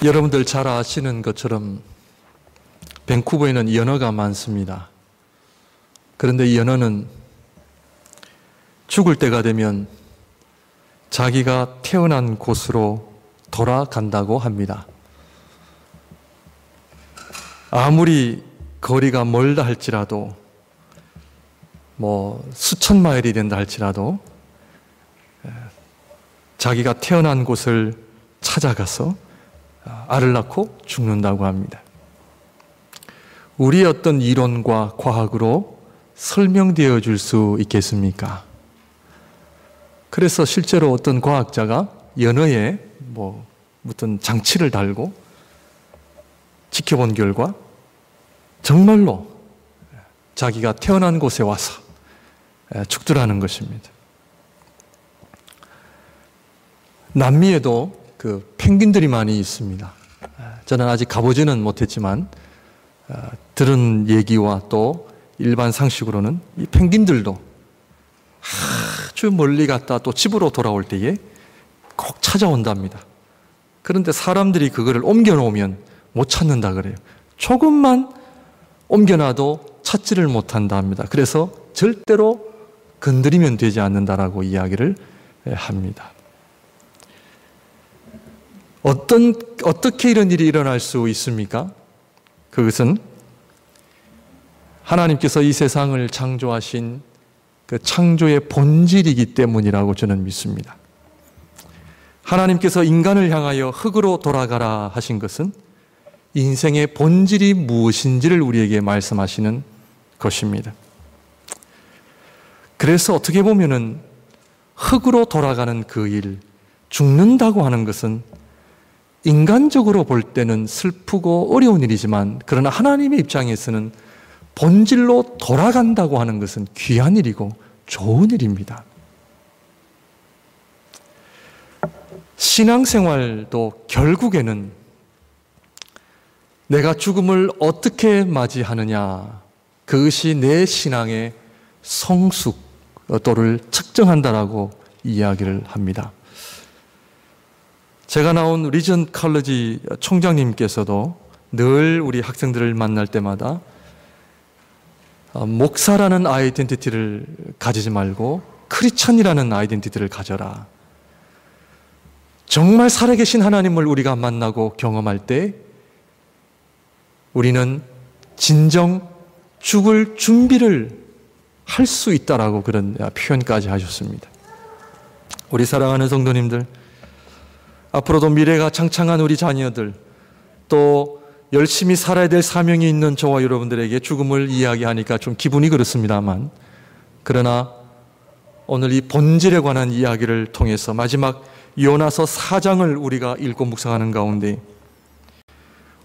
여러분들 잘 아시는 것처럼 밴쿠버에는 연어가 많습니다. 그런데 이 연어는 죽을 때가 되면 자기가 태어난 곳으로 돌아간다고 합니다. 아무리 거리가 멀다 할지라도 수천 마일이 된다 할지라도 자기가 태어난 곳을 찾아가서 알을 낳고 죽는다고 합니다. 우리의 어떤 이론과 과학으로 설명되어 줄 수 있겠습니까? 그래서 실제로 어떤 과학자가 연어에 어떤 장치를 달고 지켜본 결과 정말로 자기가 태어난 곳에 와서 죽더라는 것입니다. 남미에도 펭귄들이 많이 있습니다. 저는 아직 가보지는 못했지만 들은 얘기와 또 일반 상식으로는 이 펭귄들도 아주 멀리 갔다 또 집으로 돌아올 때에 꼭 찾아온답니다. 그런데 사람들이 그거를 옮겨놓으면 못 찾는다 그래요. 조금만 옮겨놔도 찾지를 못한다 합니다. 그래서 절대로 건드리면 되지 않는다라고 이야기를 합니다. 어떻게 이런 일이 일어날 수 있습니까? 그것은 하나님께서 이 세상을 창조하신 그 창조의 본질이기 때문이라고 저는 믿습니다. 하나님께서 인간을 향하여 흙으로 돌아가라 하신 것은 인생의 본질이 무엇인지를 우리에게 말씀하시는 것입니다. 그래서 어떻게 보면은 흙으로 돌아가는 그 일, 죽는다고 하는 것은 인간적으로 볼 때는 슬프고 어려운 일이지만 그러나 하나님의 입장에서는 본질로 돌아간다고 하는 것은 귀한 일이고 좋은 일입니다. 신앙생활도 결국에는 내가 죽음을 어떻게 맞이하느냐, 그것이 내 신앙의 성숙도를 측정한다라고 이야기를 합니다. 제가 나온 리전 칼리지 총장님께서도 늘 우리 학생들을 만날 때마다 목사라는 아이덴티티를 가지지 말고 크리스찬이라는 아이덴티티를 가져라. 정말 살아계신 하나님을 우리가 만나고 경험할 때 우리는 진정 죽을 준비를 할 수 있다라고 그런 표현까지 하셨습니다. 우리 사랑하는 성도님들, 앞으로도 미래가 창창한 우리 자녀들, 또 열심히 살아야 될 사명이 있는 저와 여러분들에게 죽음을 이야기하니까 좀 기분이 그렇습니다만, 그러나 오늘 이 본질에 관한 이야기를 통해서 마지막 요나서 4장을 우리가 읽고 묵상하는 가운데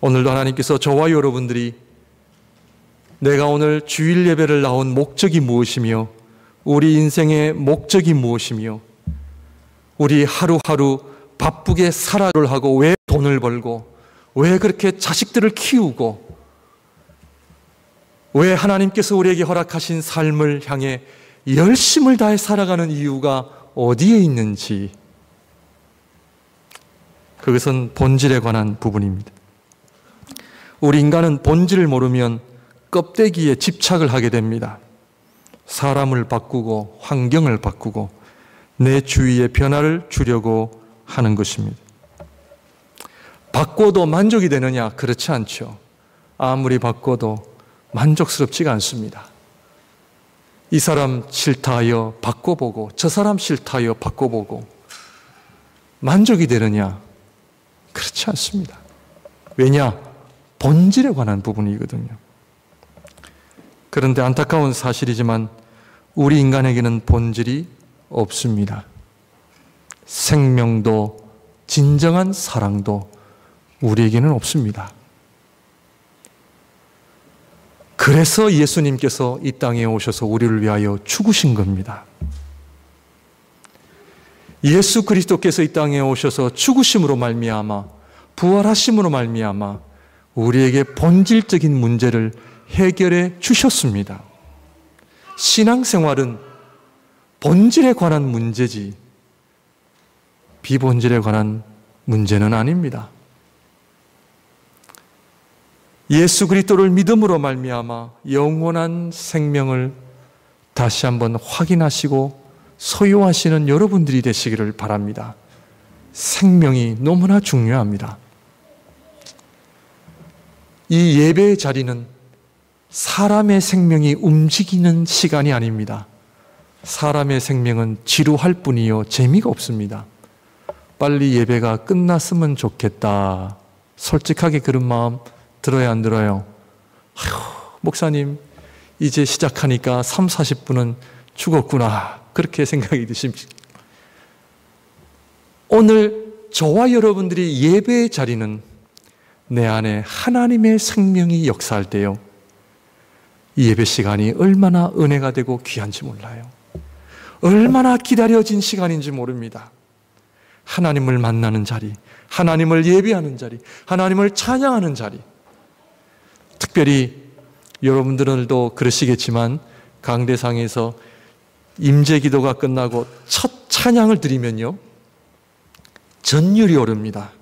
오늘도 하나님께서 저와 여러분들이 내가 오늘 주일 예배를 나온 목적이 무엇이며 우리 인생의 목적이 무엇이며 우리 하루하루 바쁘게 살아를 하고 왜 돈을 벌고 왜 그렇게 자식들을 키우고 왜 하나님께서 우리에게 허락하신 삶을 향해 열심을 다해 살아가는 이유가 어디에 있는지, 그것은 본질에 관한 부분입니다. 우리 인간은 본질을 모르면 껍데기에 집착을 하게 됩니다. 사람을 바꾸고 환경을 바꾸고 내 주위에 변화를 주려고 하는 것입니다. 바꿔도 만족이 되느냐? 그렇지 않죠. 아무리 바꿔도 만족스럽지가 않습니다. 이 사람 싫다 하여 바꿔보고 저 사람 싫다 하여 바꿔보고 만족이 되느냐? 그렇지 않습니다. 왜냐? 본질에 관한 부분이거든요. 그런데 안타까운 사실이지만 우리 인간에게는 본질이 없습니다. 생명도 진정한 사랑도 우리에게는 없습니다. 그래서 예수님께서 이 땅에 오셔서 우리를 위하여 죽으신 겁니다. 예수 그리스도께서 이 땅에 오셔서 죽으심으로 말미암아 부활하심으로 말미암아 우리에게 본질적인 문제를 해결해 주셨습니다. 신앙생활은 본질에 관한 문제지 비본질에 관한 문제는 아닙니다. 예수 그리스도를 믿음으로 말미암아 영원한 생명을 다시 한번 확인하시고 소유하시는 여러분들이 되시기를 바랍니다. 생명이 너무나 중요합니다. 이 예배의 자리는 사람의 생명이 움직이는 시간이 아닙니다. 사람의 생명은 지루할 뿐이요 재미가 없습니다. 빨리 예배가 끝났으면 좋겠다. 솔직하게 그런 마음 들어야 안 들어요? 아휴, 목사님 이제 시작하니까 30-40분은 죽었구나. 그렇게 생각이 드십니까? 오늘 저와 여러분들이 예배의 자리는 내 안에 하나님의 생명이 역사할 때요, 이 예배 시간이 얼마나 은혜가 되고 귀한지 몰라요. 얼마나 기다려진 시간인지 모릅니다. 하나님을 만나는 자리, 하나님을 예배하는 자리, 하나님을 찬양하는 자리. 특별히 여러분들도 그러시겠지만 강대상에서 임재기도가 끝나고 첫 찬양을 드리면요, 전율이 오릅니다.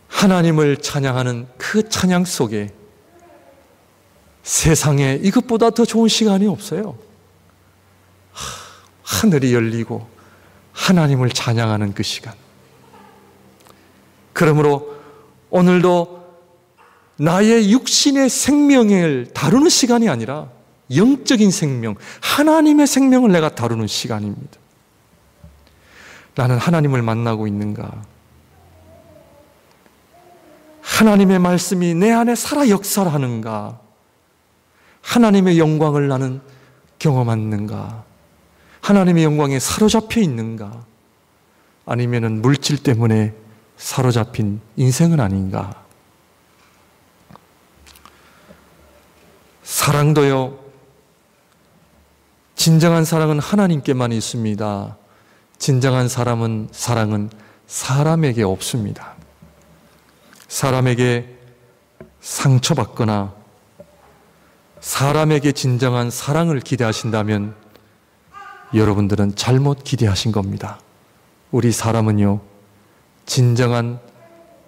하나님을 찬양하는 그 찬양 속에 세상에 이것보다 더 좋은 시간이 없어요. 하늘이 열리고 하나님을 찬양하는 그 시간. 그러므로 오늘도 나의 육신의 생명을 다루는 시간이 아니라 영적인 생명, 하나님의 생명을 내가 다루는 시간입니다. 나는 하나님을 만나고 있는가? 하나님의 말씀이 내 안에 살아 역사하는가? 하나님의 영광을 나는 경험하는가? 하나님의 영광에 사로잡혀 있는가? 아니면은 물질 때문에 사로잡힌 인생은 아닌가? 사랑도요, 진정한 사랑은 하나님께만 있습니다. 진정한 사랑은 사람에게 없습니다. 사람에게 상처받거나 사람에게 진정한 사랑을 기대하신다면 여러분들은 잘못 기대하신 겁니다. 우리 사람은요, 진정한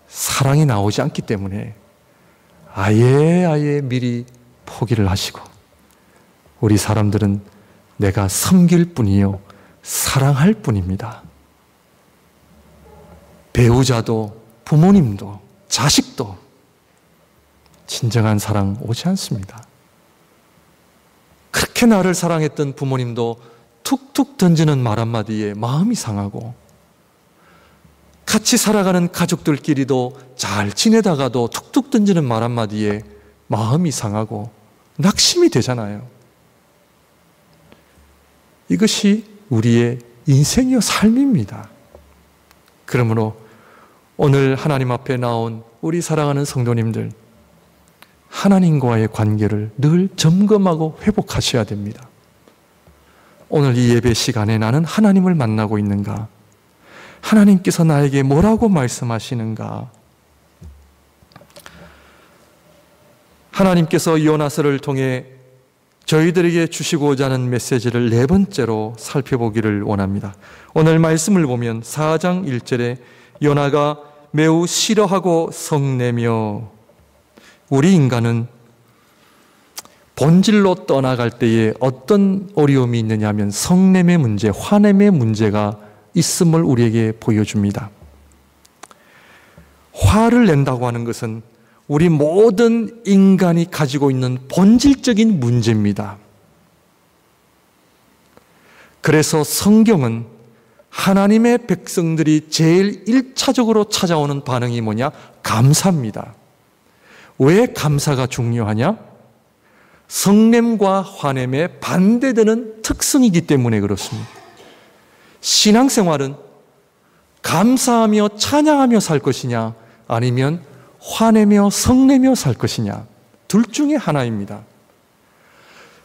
사랑이 나오지 않기 때문에 아예 미리 포기를 하시고, 우리 사람들은 내가 섬길 뿐이요 사랑할 뿐입니다. 배우자도 부모님도 자식도 진정한 사랑 오지 않습니다. 그렇게 나를 사랑했던 부모님도 툭툭 던지는 말 한마디에 마음이 상하고, 같이 살아가는 가족들끼리도 잘 지내다가도 툭툭 던지는 말 한마디에 마음이 상하고 낙심이 되잖아요. 이것이 우리의 인생이요 삶입니다. 그러므로 오늘 하나님 앞에 나온 우리 사랑하는 성도님들, 하나님과의 관계를 늘 점검하고 회복하셔야 됩니다. 오늘 이 예배 시간에 나는 하나님을 만나고 있는가? 하나님께서 나에게 뭐라고 말씀하시는가? 하나님께서 요나서를 통해 저희들에게 주시고자 하는 메시지를 4번째로 살펴보기를 원합니다. 오늘 말씀을 보면 4장 1절에 요나가 매우 싫어하고 성내며, 우리 인간은 본질로 떠나갈 때에 어떤 어려움이 있느냐 하면 성냄의 문제, 화냄의 문제가 있음을 우리에게 보여줍니다. 화를 낸다고 하는 것은 우리 모든 인간이 가지고 있는 본질적인 문제입니다. 그래서 성경은 하나님의 백성들이 제일 1차적으로 찾아오는 반응이 뭐냐? 감사입니다. 왜 감사가 중요하냐? 성냄과 화냄에 반대되는 특성이기 때문에 그렇습니다. 신앙생활은 감사하며 찬양하며 살 것이냐, 아니면 화내며 성내며 살 것이냐, 둘 중에 하나입니다.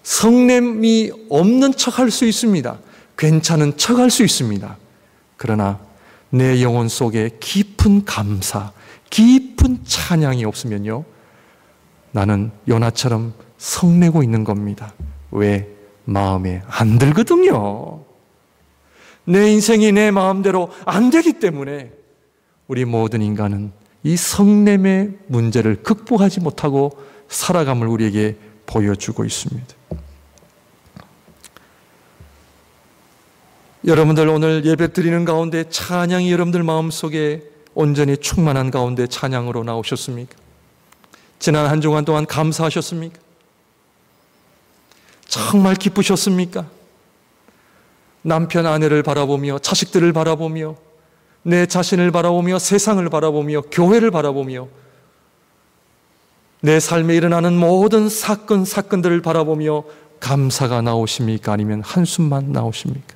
성냄이 없는 척할 수 있습니다. 괜찮은 척할 수 있습니다. 그러나 내 영혼 속에 깊은 감사, 깊은 찬양이 없으면요, 나는 요나처럼 성내고 있는 겁니다. 왜? 마음에 안 들거든요. 내 인생이 내 마음대로 안 되기 때문에 우리 모든 인간은 이 성냄의 문제를 극복하지 못하고 살아감을 우리에게 보여주고 있습니다. 여러분들 오늘 예배 드리는 가운데 찬양이 여러분들 마음속에 온전히 충만한 가운데 찬양으로 나오셨습니까? 지난 한 주간 동안 감사하셨습니까? 정말 기쁘셨습니까? 남편 아내를 바라보며 자식들을 바라보며 내 자신을 바라보며 세상을 바라보며 교회를 바라보며 내 삶에 일어나는 모든 사건들을 바라보며 감사가 나오십니까? 아니면 한숨만 나오십니까?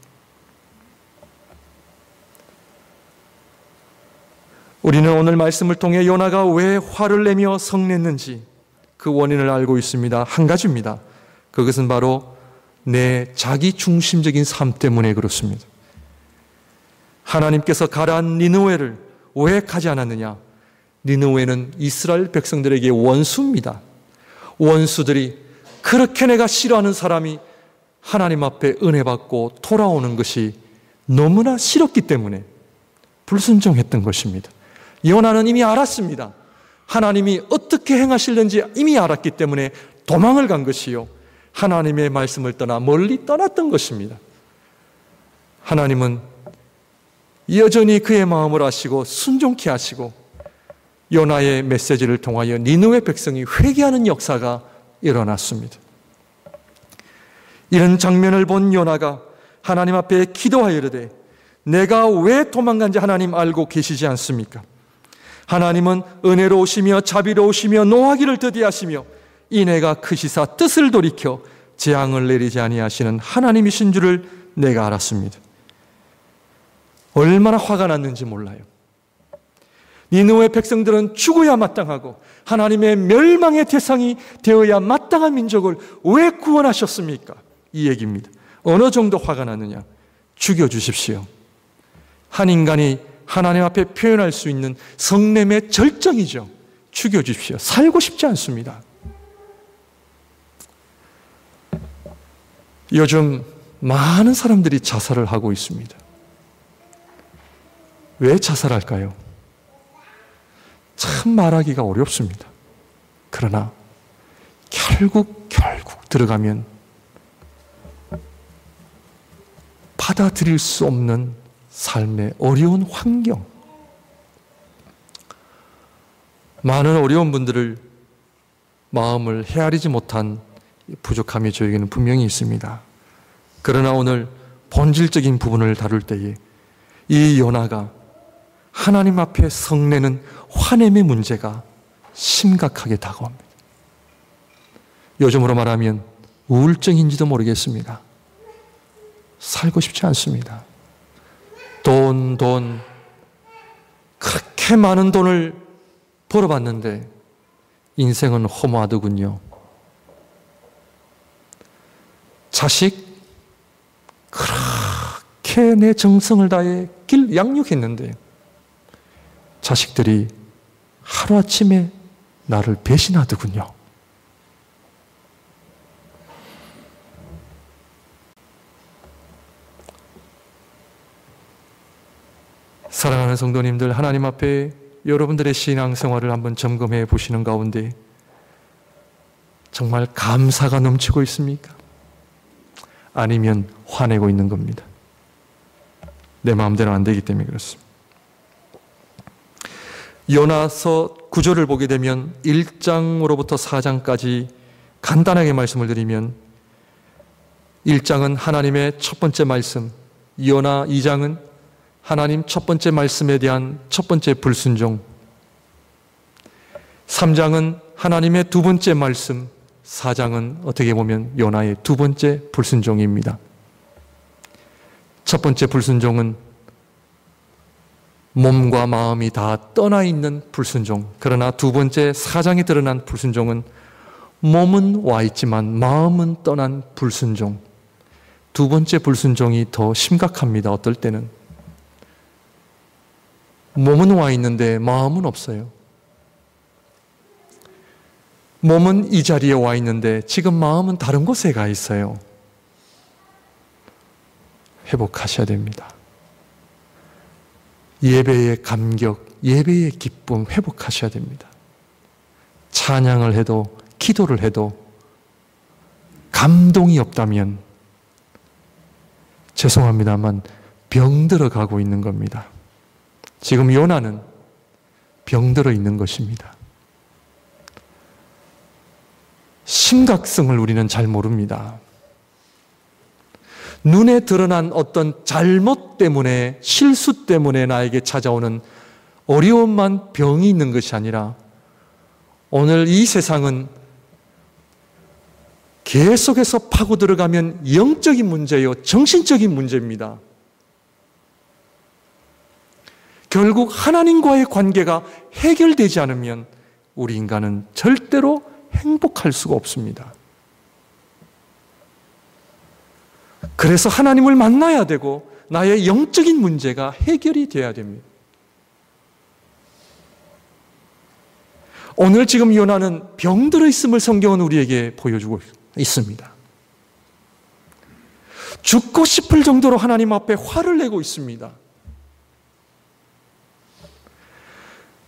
우리는 오늘 말씀을 통해 요나가 왜 화를 내며 성냈는지 그 원인을 알고 있습니다. 한 가지입니다. 그것은 바로 내 자기 중심적인 삶 때문에 그렇습니다. 하나님께서 가라한 니느웨를 왜 가지 않았느냐? 니느웨는 이스라엘 백성들에게 원수입니다. 원수들이 그렇게 내가 싫어하는 사람이 하나님 앞에 은혜 받고 돌아오는 것이 너무나 싫었기 때문에 불순종했던 것입니다. 요나는 이미 알았습니다. 하나님이 어떻게 행하실는지 이미 알았기 때문에 도망을 간 것이요, 하나님의 말씀을 떠나 멀리 떠났던 것입니다. 하나님은 여전히 그의 마음을 아시고 순종케 하시고 요나의 메시지를 통하여 니느웨 백성이 회개하는 역사가 일어났습니다. 이런 장면을 본 요나가 하나님 앞에 기도하여 이르되 내가 왜 도망간지 하나님 알고 계시지 않습니까? 하나님은 은혜로우시며 자비로우시며 노하기를 더디하시며 인애가 크시사 뜻을 돌이켜 재앙을 내리지 아니하시는 하나님이신 줄을 내가 알았습니다. 얼마나 화가 났는지 몰라요. 니느웨 백성들은 죽어야 마땅하고 하나님의 멸망의 대상이 되어야 마땅한 민족을 왜 구원하셨습니까? 이 얘기입니다. 어느 정도 화가 났느냐? 죽여주십시오. 한 인간이 하나님 앞에 표현할 수 있는 성냄의 절정이죠. 죽여주십시오. 살고 싶지 않습니다. 요즘 많은 사람들이 자살을 하고 있습니다. 왜 자살할까요? 참 말하기가 어렵습니다. 그러나 결국 들어가면 받아들일 수 없는 삶의 어려운 환경, 많은 어려운 분들을 마음을 헤아리지 못한 부족함이 저에게는 분명히 있습니다. 그러나 오늘 본질적인 부분을 다룰 때에 이 요나가 하나님 앞에 성내는 화냄의 문제가 심각하게 다가옵니다. 요즘으로 말하면 우울증인지도 모르겠습니다. 살고 싶지 않습니다. 돈, 그렇게 많은 돈을 벌어봤는데 인생은 허무하더군요. 자식, 그렇게 내 정성을 다해 양육했는데 자식들이 하루아침에 나를 배신하더군요. 사랑하는 성도님들, 하나님 앞에 여러분들의 신앙생활을 한번 점검해 보시는 가운데 정말 감사가 넘치고 있습니까? 아니면 화내고 있는 겁니다. 내 마음대로 안 되기 때문에 그렇습니다. 요나서 9절을 보게 되면 1장으로부터 4장까지 간단하게 말씀을 드리면 1장은 하나님의 첫 번째 말씀, 요나 2장은 하나님 첫 번째 말씀에 대한 첫 번째 불순종, 3장은 하나님의 두 번째 말씀, 4장은 어떻게 보면 요나의 두 번째 불순종입니다. 첫 번째 불순종은 몸과 마음이 다 떠나 있는 불순종. 그러나 두 번째 4장에 드러난 불순종은 몸은 와 있지만 마음은 떠난 불순종. 두 번째 불순종이 더 심각합니다. 어떨 때는 몸은 와 있는데 마음은 없어요. 몸은 이 자리에 와 있는데 지금 마음은 다른 곳에 가 있어요. 회복하셔야 됩니다. 예배의 감격, 예배의 기쁨 회복하셔야 됩니다. 찬양을 해도 기도를 해도 감동이 없다면 죄송합니다만 병들어 가고 있는 겁니다. 지금 요나는 병들어 있는 것입니다. 심각성을 우리는 잘 모릅니다. 눈에 드러난 어떤 잘못 때문에, 실수 때문에 나에게 찾아오는 어려움만 병이 있는 것이 아니라 오늘 이 세상은 계속해서 파고 들어가면 영적인 문제요, 정신적인 문제입니다. 결국 하나님과의 관계가 해결되지 않으면 우리 인간은 절대로 행복할 수가 없습니다. 그래서 하나님을 만나야 되고 나의 영적인 문제가 해결이 돼야 됩니다. 오늘 지금 요나는 병들어 있음을 성경은 우리에게 보여주고 있습니다. 죽고 싶을 정도로 하나님 앞에 화를 내고 있습니다.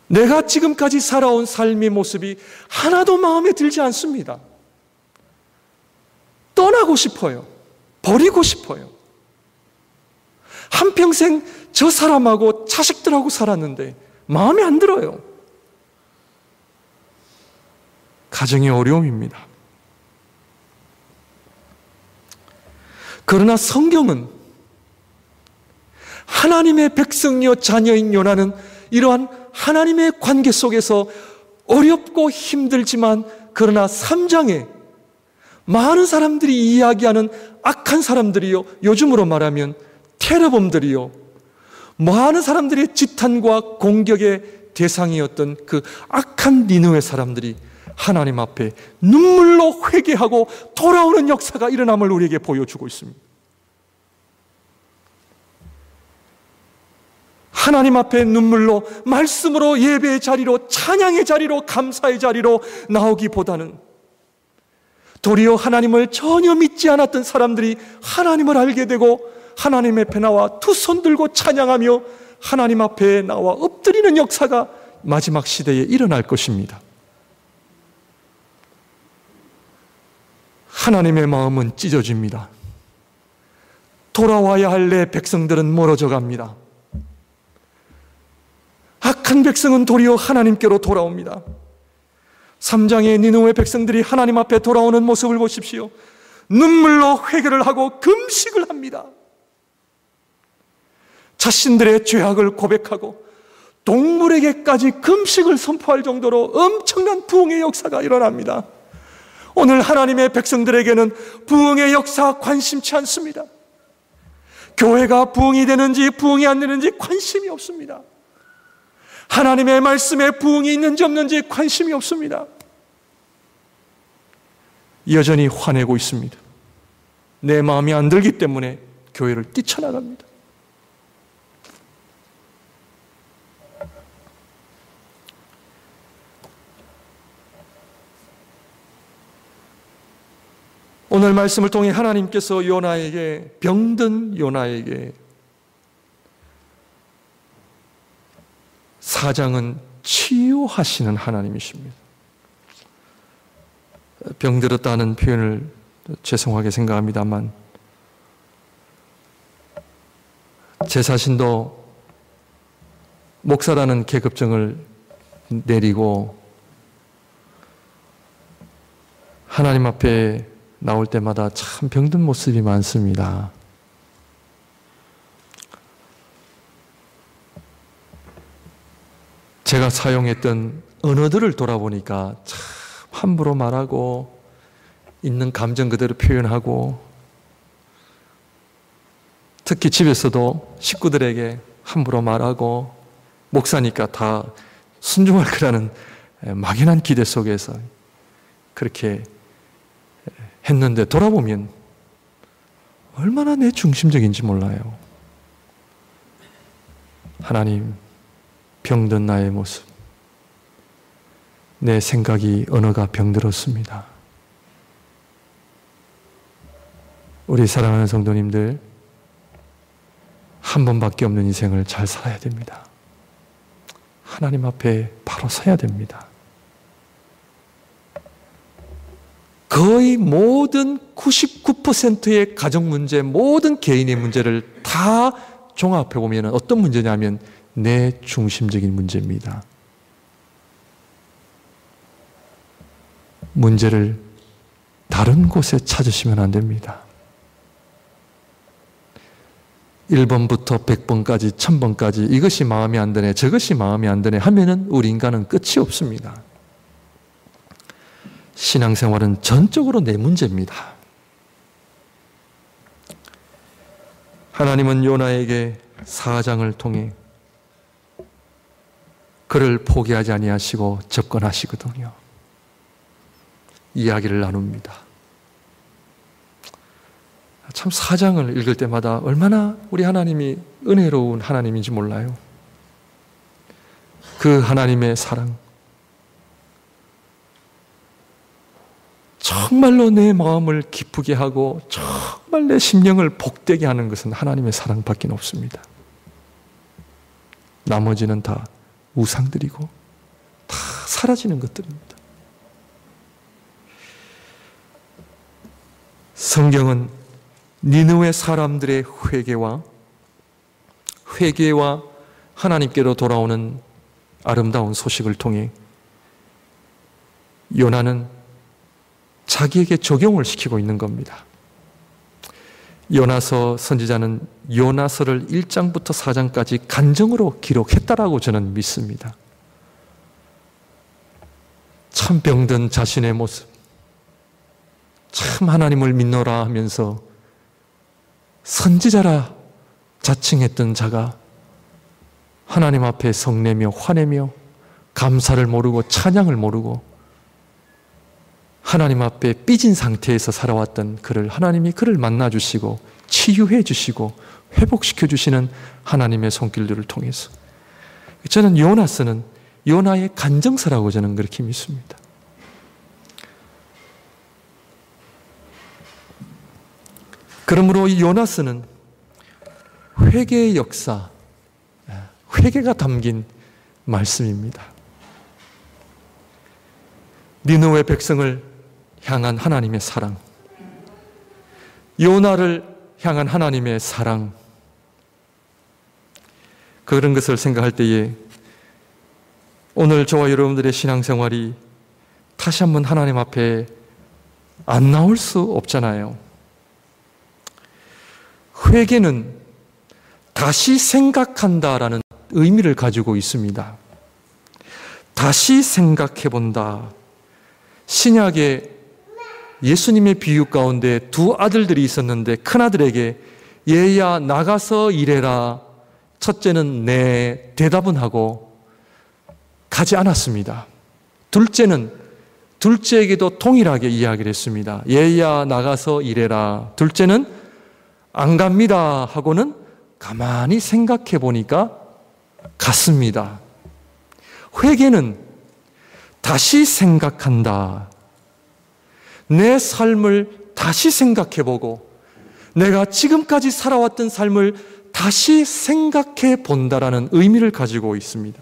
내가 지금까지 살아온 삶의 모습이 하나도 마음에 들지 않습니다. 떠나고 싶어요. 버리고 싶어요. 한평생 저 사람하고 자식들하고 살았는데 마음에 안 들어요. 가정의 어려움입니다. 그러나 성경은 하나님의 백성이요 자녀인 요나는 이러한 하나님의 관계 속에서 어렵고 힘들지만 그러나 3장에 많은 사람들이 이야기하는 악한 사람들이요, 요즘으로 말하면 테러범들이요, 많은 사람들의 지탄과 공격의 대상이었던 그 악한 니느웨 사람들이 하나님 앞에 눈물로 회개하고 돌아오는 역사가 일어남을 우리에게 보여주고 있습니다. 하나님 앞에 눈물로, 말씀으로, 예배의 자리로, 찬양의 자리로, 감사의 자리로 나오기보다는 도리어 하나님을 전혀 믿지 않았던 사람들이 하나님을 알게 되고 하나님 앞에 나와 두 손 들고 찬양하며 하나님 앞에 나와 엎드리는 역사가 마지막 시대에 일어날 것입니다. 하나님의 마음은 찢어집니다. 돌아와야 할 내 백성들은 멀어져 갑니다. 악한 백성은 도리어 하나님께로 돌아옵니다. 3장의 니느웨 백성들이 하나님 앞에 돌아오는 모습을 보십시오. 눈물로 회개를 하고 금식을 합니다. 자신들의 죄악을 고백하고 동물에게까지 금식을 선포할 정도로 엄청난 부흥의 역사가 일어납니다. 오늘 하나님의 백성들에게는 부흥의 역사 관심치 않습니다. 교회가 부흥이 되는지 부흥이 안 되는지 관심이 없습니다. 하나님의 말씀에 부흥이 있는지 없는지 관심이 없습니다. 여전히 화내고 있습니다. 내 마음이 안 들기 때문에 교회를 뛰쳐나갑니다. 오늘 말씀을 통해 하나님께서 요나에게, 병든 요나에게 4장은 치유하시는 하나님이십니다. 병들었다는 표현을 죄송하게 생각합니다만 제 자신도 목사라는 계급증을 내리고 하나님 앞에 나올 때마다 참 병든 모습이 많습니다. 제가 사용했던 언어들을 돌아보니까 참 함부로 말하고 있는 감정 그대로 표현하고 특히 집에서도 식구들에게 함부로 말하고 목사니까 다 순종할 거라는 막연한 기대 속에서 그렇게 했는데 돌아보면 얼마나 내 중심적인지 몰라요. 하나님, 병든 나의 모습, 내 생각이, 언어가 병들었습니다. 우리 사랑하는 성도님들, 한 번밖에 없는 인생을 잘 살아야 됩니다. 하나님 앞에 바로 서야 됩니다. 거의 모든 99%의 가정 문제, 모든 개인의 문제를 다 종합해 보면 어떤 문제냐면 내 중심적인 문제입니다. 문제를 다른 곳에 찾으시면 안 됩니다. 1번부터 100번까지 1000번까지 이것이 마음에 안 드네, 저것이 마음에 안 드네 하면은 우리 인간은 끝이 없습니다. 신앙생활은 전적으로 내 문제입니다. 하나님은 요나에게 사장을 통해 그를 포기하지 아니하시고 접근하시거든요. 이야기를 나눕니다. 참 사장을 읽을 때마다 얼마나 우리 하나님이 은혜로운 하나님인지 몰라요. 그 하나님의 사랑, 정말로 내 마음을 기쁘게 하고 정말 내 심령을 복되게 하는 것은 하나님의 사랑밖에 없습니다. 나머지는 다 우상들이고 다 사라지는 것들입니다. 성경은 니느웨 사람들의 회개와 하나님께로 돌아오는 아름다운 소식을 통해 요나는 자기에게 적용을 시키고 있는 겁니다. 요나서 선지자는 요나서를 1장부터 4장까지 간정으로 기록했다라고 저는 믿습니다. 참 병든 자신의 모습, 참 하나님을 믿노라 하면서 선지자라 자칭했던 자가 하나님 앞에 성내며 화내며 감사를 모르고 찬양을 모르고 하나님 앞에 삐진 상태에서 살아왔던 그를 하나님이 그를 만나주시고 치유해 주시고 회복시켜 주시는 하나님의 손길들을 통해서 저는 요나서는 요나의 간정서라고 저는 그렇게 믿습니다. 그러므로 이 요나서는 회개의 역사, 회개가 담긴 말씀입니다. 니느웨 백성을 향한 하나님의 사랑, 요나를 향한 하나님의 사랑, 그런 것을 생각할 때에 오늘 저와 여러분들의 신앙생활이 다시 한번 하나님 앞에 안 나올 수 없잖아요. 회개는 다시 생각한다라는 의미를 가지고 있습니다. 다시 생각해 본다. 신약에 예수님의 비유 가운데 두 아들들이 있었는데 큰아들에게 얘야 나가서 일해라. 첫째는 네, 대답은 하고 가지 않았습니다. 둘째에게도 동일하게 이야기를 했습니다. 얘야 나가서 일해라. 둘째는 안 갑니다 하고는 가만히 생각해 보니까 갔습니다. 회개는 다시 생각한다. 내 삶을 다시 생각해 보고 내가 지금까지 살아왔던 삶을 다시 생각해 본다라는 의미를 가지고 있습니다.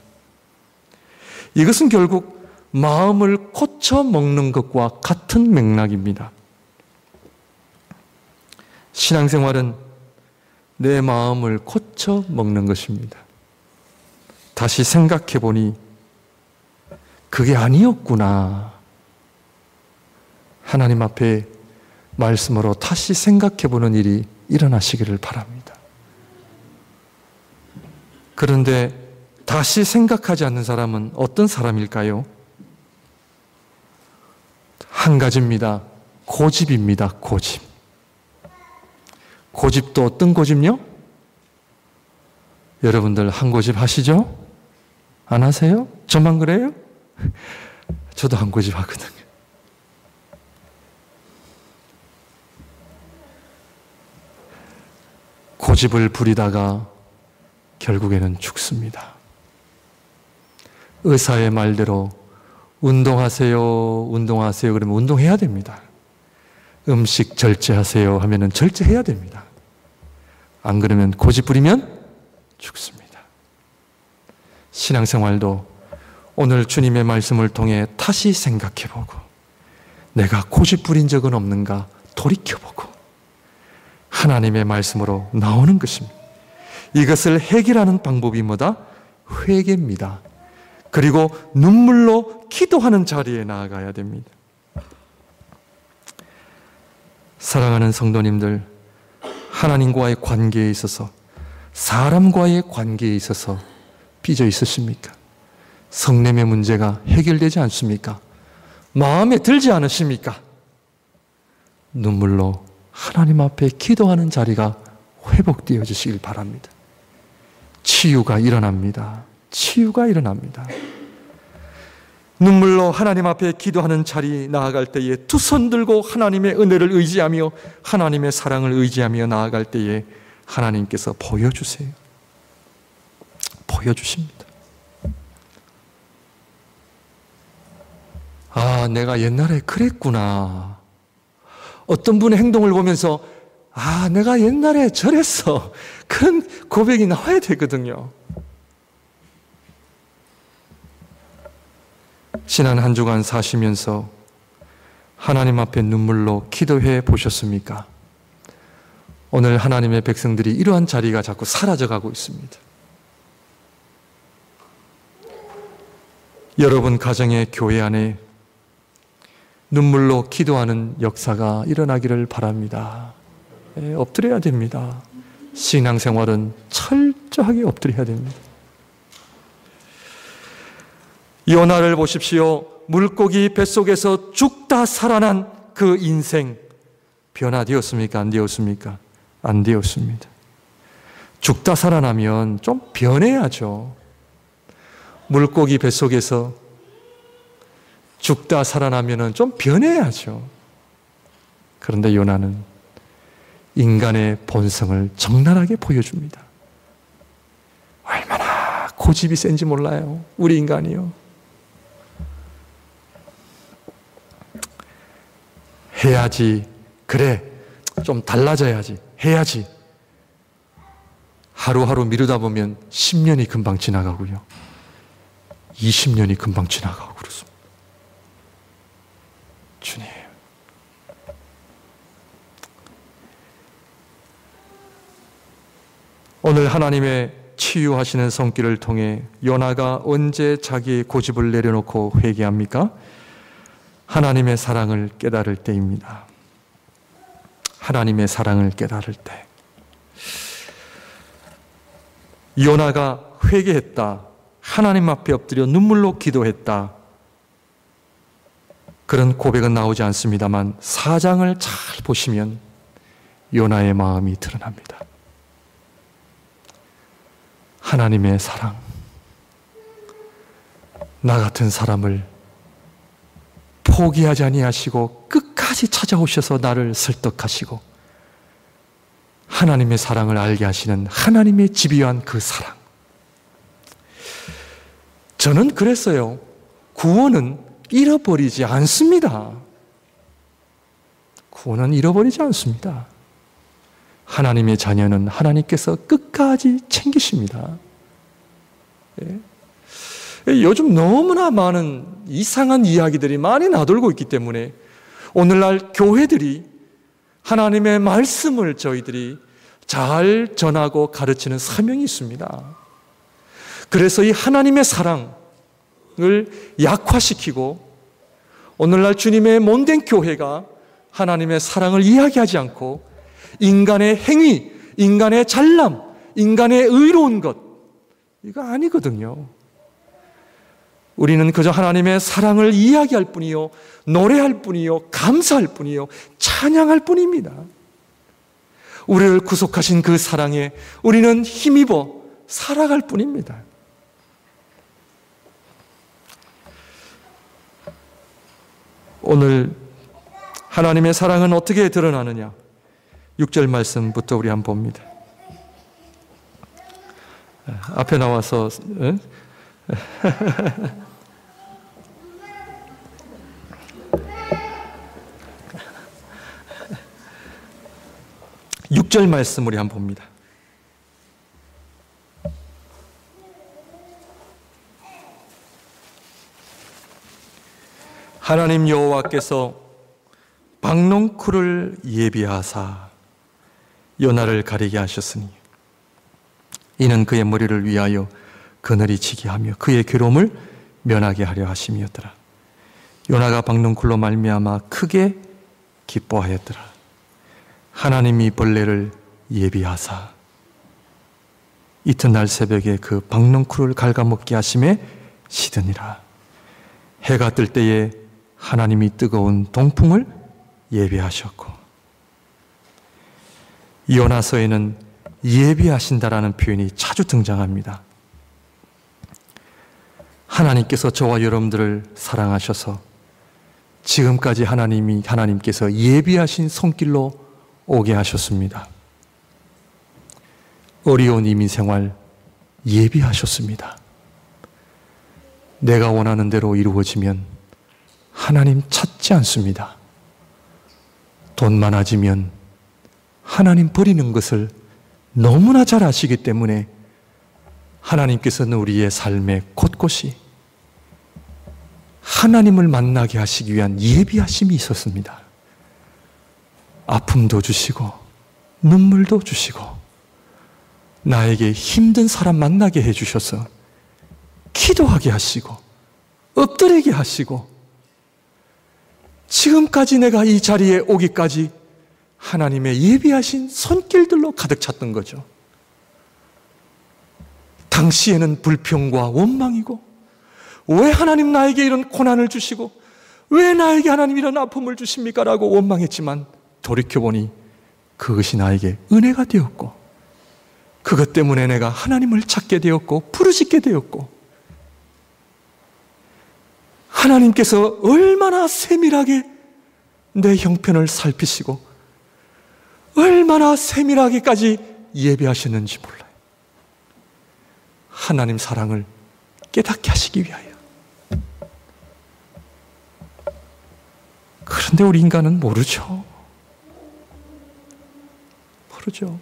이것은 결국 마음을 고쳐 먹는 것과 같은 맥락입니다. 신앙생활은 내 마음을 고쳐 먹는 것입니다. 다시 생각해 보니 그게 아니었구나. 하나님 앞에 말씀으로 다시 생각해 보는 일이 일어나시기를 바랍니다. 그런데 다시 생각하지 않는 사람은 어떤 사람일까요? 한 가지입니다. 고집입니다. 고집. 고집도 어떤 고집요? 여러분들 한 고집 하시죠? 안 하세요? 저만 그래요? 저도 한 고집 하거든요. 고집을 부리다가 결국에는 죽습니다. 의사의 말대로 운동하세요, 운동하세요 그러면 운동해야 됩니다. 음식 절제하세요 하면은 절제해야 됩니다. 안 그러면 고집 부리면 죽습니다. 신앙생활도 오늘 주님의 말씀을 통해 다시 생각해보고 내가 고집 부린 적은 없는가 돌이켜보고 하나님의 말씀으로 나오는 것입니다. 이것을 해결하는 방법이 뭐다? 회개입니다. 그리고 눈물로 기도하는 자리에 나아가야 됩니다. 사랑하는 성도님들, 하나님과의 관계에 있어서, 사람과의 관계에 있어서 삐져 있으십니까? 성냄의 문제가 해결되지 않습니까? 마음에 들지 않으십니까? 눈물로 하나님 앞에 기도하는 자리가 회복되어 주시길 바랍니다. 치유가 일어납니다. 치유가 일어납니다. 눈물로 하나님 앞에 기도하는 자리 나아갈 때에 두 손 들고 하나님의 은혜를 의지하며 하나님의 사랑을 의지하며 나아갈 때에 하나님께서 보여주세요. 보여주십니다. 아, 내가 옛날에 그랬구나. 어떤 분의 행동을 보면서 아, 내가 옛날에 저랬어. 그런 고백이 나와야 되거든요. 지난 한 주간 사시면서 하나님 앞에 눈물로 기도해 보셨습니까? 오늘 하나님의 백성들이 이러한 자리가 자꾸 사라져가고 있습니다. 여러분 가정의 교회 안에 눈물로 기도하는 역사가 일어나기를 바랍니다. 엎드려야 됩니다. 신앙생활은 철저하게 엎드려야 됩니다. 요나를 보십시오. 물고기 뱃속에서 죽다 살아난 그 인생 변화되었습니까? 안 되었습니까? 안 되었습니다. 죽다 살아나면 좀 변해야죠. 물고기 뱃속에서 죽다 살아나면 좀 변해야죠. 그런데 요나는 인간의 본성을 적나라하게 보여줍니다. 얼마나 고집이 센지 몰라요. 우리 인간이요. 해야지. 그래. 좀 달라져야지. 해야지. 하루하루 미루다 보면 10년이 금방 지나가고요. 20년이 금방 지나가고 그렇습니다. 주님. 오늘 하나님의 치유하시는 손길을 통해 요나가 언제 자기의 고집을 내려놓고 회개합니까? 하나님의 사랑을 깨달을 때입니다. 하나님의 사랑을 깨달을 때. 요나가 회개했다. 하나님 앞에 엎드려 눈물로 기도했다. 그런 고백은 나오지 않습니다만 4장을 잘 보시면 요나의 마음이 드러납니다. 하나님의 사랑. 나 같은 사람을 포기하지 아니하시고 끝까지 찾아오셔서 나를 설득하시고 하나님의 사랑을 알게 하시는 하나님의 집요한 그 사랑. 저는 그랬어요. 구원은 잃어버리지 않습니다. 구원은 잃어버리지 않습니다. 하나님의 자녀는 하나님께서 끝까지 챙기십니다. 예. 요즘 너무나 많은 이상한 이야기들이 많이 나돌고 있기 때문에 오늘날 교회들이 하나님의 말씀을 저희들이 잘 전하고 가르치는 사명이 있습니다. 그래서 이 하나님의 사랑을 약화시키고 오늘날 주님의 몸된 교회가 하나님의 사랑을 이야기하지 않고 인간의 행위, 인간의 잘남, 인간의 의로운 것 이거 아니거든요. 우리는 그저 하나님의 사랑을 이야기할 뿐이요, 노래할 뿐이요, 감사할 뿐이요, 찬양할 뿐입니다. 우리를 구속하신 그 사랑에 우리는 힘입어 살아갈 뿐입니다. 오늘 하나님의 사랑은 어떻게 드러나느냐? 6절 말씀부터 우리 한번 봅니다. 앞에 나와서 6절 말씀 우리 한번 봅니다. 하나님 여호와께서 박농쿨을 예비하사 요나를 가리게 하셨으니 이는 그의 머리를 위하여 그늘이 지게 하며 그의 괴로움을 면하게 하려 하심이었더라. 요나가 박농쿨로 말미암아 크게 기뻐하였더라. 하나님이 벌레를 예비하사 이튿날 새벽에 그 박농쿨을 갉아먹게 하심에 시드니라. 해가 뜰 때에 하나님이 뜨거운 동풍을 예비하셨고, 요나서에는 예비하신다라는 표현이 자주 등장합니다. 하나님께서 저와 여러분들을 사랑하셔서 지금까지 하나님께서 예비하신 손길로 오게 하셨습니다. 어려운 이민생활 예비하셨습니다. 내가 원하는 대로 이루어지면 하나님 찾지 않습니다. 돈 많아지면 하나님 버리는 것을 너무나 잘 아시기 때문에 하나님께서는 우리의 삶의 곳곳이 하나님을 만나게 하시기 위한 예비하심이 있었습니다. 아픔도 주시고 눈물도 주시고 나에게 힘든 사람 만나게 해주셔서 기도하게 하시고 엎드리게 하시고 지금까지 내가 이 자리에 오기까지 하나님의 예비하신 손길들로 가득 찼던 거죠. 당시에는 불평과 원망이고 왜 하나님 나에게 이런 고난을 주시고 왜 나에게 하나님 이런 아픔을 주십니까? 라고 원망했지만 돌이켜보니 그것이 나에게 은혜가 되었고 그것 때문에 내가 하나님을 찾게 되었고 부르짖게 되었고 하나님께서 얼마나 세밀하게 내 형편을 살피시고 얼마나 세밀하게까지 예배하셨는지 몰라요. 하나님 사랑을 깨닫게 하시기 위하여. 그런데 우리 인간은 모르죠. 모르죠.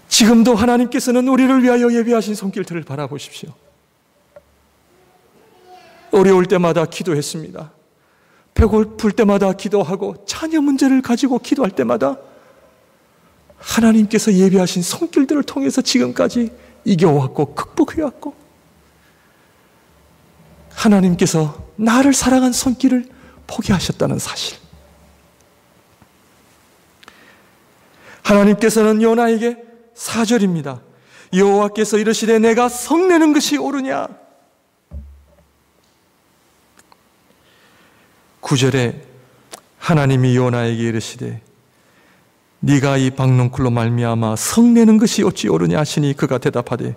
지금도 하나님께서는 우리를 위하여 예비하신 손길들을 바라보십시오. 어려울 때마다 기도했습니다. 배고플 때마다 기도하고 자녀 문제를 가지고 기도할 때마다 하나님께서 예비하신 손길들을 통해서 지금까지 이겨왔고 극복해왔고 하나님께서 나를 사랑한 손길을 포기하셨다는 사실. 하나님께서는 요나에게 4절입니다. 여호와께서 이르시되 내가 성내는 것이 옳으냐. 9절에 하나님이 요나에게 이르시되 네가 이 박농쿨로 말미암아 성내는 것이 어찌 옳으냐 하시니 그가 대답하되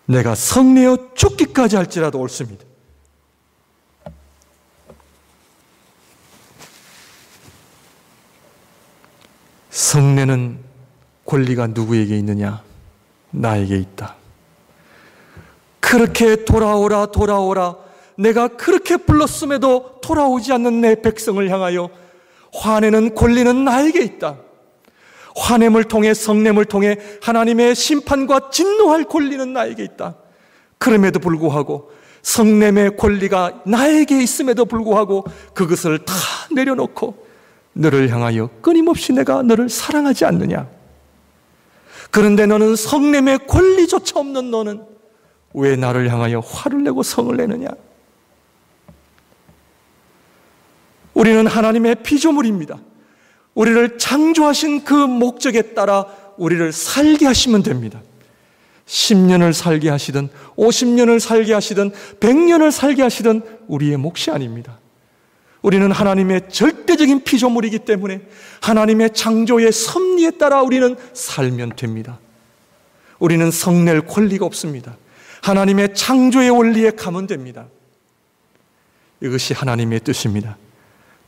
내가 성내어 죽기까지 할지라도 옳습니다. 성내는 권리가 누구에게 있느냐? 나에게 있다. 그렇게 돌아오라 돌아오라 내가 그렇게 불렀음에도 돌아오지 않는 내 백성을 향하여 화내는 권리는 나에게 있다. 화냄을 통해 성냄을 통해 하나님의 심판과 진노할 권리는 나에게 있다. 그럼에도 불구하고 성냄의 권리가 나에게 있음에도 불구하고 그것을 다 내려놓고 너를 향하여 끊임없이 내가 너를 사랑하지 않느냐. 그런데 너는 성냄의 권리조차 없는 너는 왜 나를 향하여 화를 내고 성을 내느냐. 우리는 하나님의 피조물입니다. 우리를 창조하신 그 목적에 따라 우리를 살게 하시면 됩니다. 10년을 살게 하시든 50년을 살게 하시든 100년을 살게 하시든 우리의 몫이 아닙니다. 우리는 하나님의 절대적인 피조물이기 때문에 하나님의 창조의 섭리에 따라 우리는 살면 됩니다. 우리는 성낼 권리가 없습니다. 하나님의 창조의 원리에 가면 됩니다. 이것이 하나님의 뜻입니다.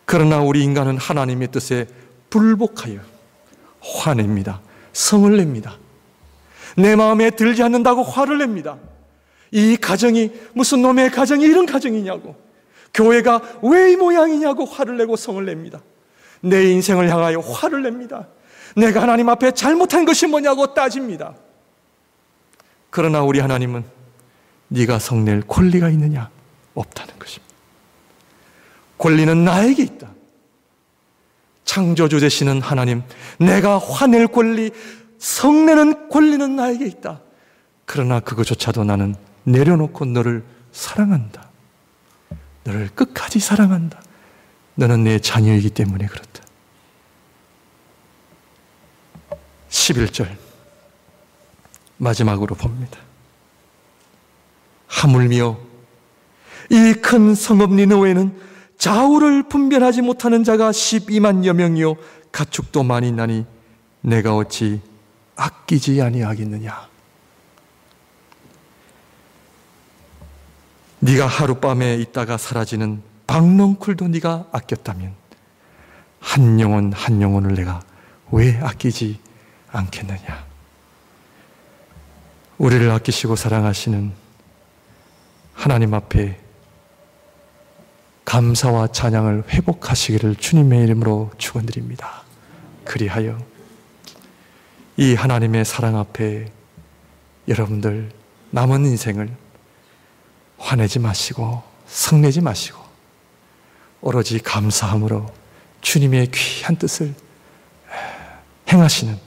그러나 우리 인간은 하나님의 뜻에 불복하여 화냅니다. 성을 냅니다. 내 마음에 들지 않는다고 화를 냅니다. 이 가정이 무슨 놈의 가정이 이런 가정이냐고, 교회가 왜 이 모양이냐고 화를 내고 성을 냅니다. 내 인생을 향하여 화를 냅니다. 내가 하나님 앞에 잘못한 것이 뭐냐고 따집니다. 그러나 우리 하나님은 네가 성낼 권리가 있느냐? 없다는 것입니다. 권리는 나에게 있다. 창조주 되시는 하나님, 내가 화낼 권리, 성내는 권리는 나에게 있다. 그러나 그것조차도 나는 내려놓고 너를 사랑한다. 너를 끝까지 사랑한다. 너는 내 자녀이기 때문에 그렇다. 11절 마지막으로 봅니다. 하물며 이 큰 성읍 니느웨는 좌우를 분별하지 못하는 자가 12만여 명이요 가축도 많이 나니 내가 어찌 아끼지 아니하겠느냐. 네가 하룻밤에 있다가 사라지는 박넝쿨도 네가 아꼈다면 한 영혼 한 영혼을 내가 왜 아끼지 않겠느냐. 우리를 아끼시고 사랑하시는 하나님 앞에 감사와 찬양을 회복하시기를 주님의 이름으로 축원드립니다. 그리하여 이 하나님의 사랑 앞에 여러분들 남은 인생을 화내지 마시고 성내지 마시고 오로지 감사함으로 주님의 귀한 뜻을 행하시는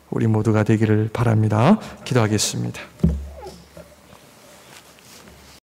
우리 모두가 되기를 바랍니다. 기도하겠습니다.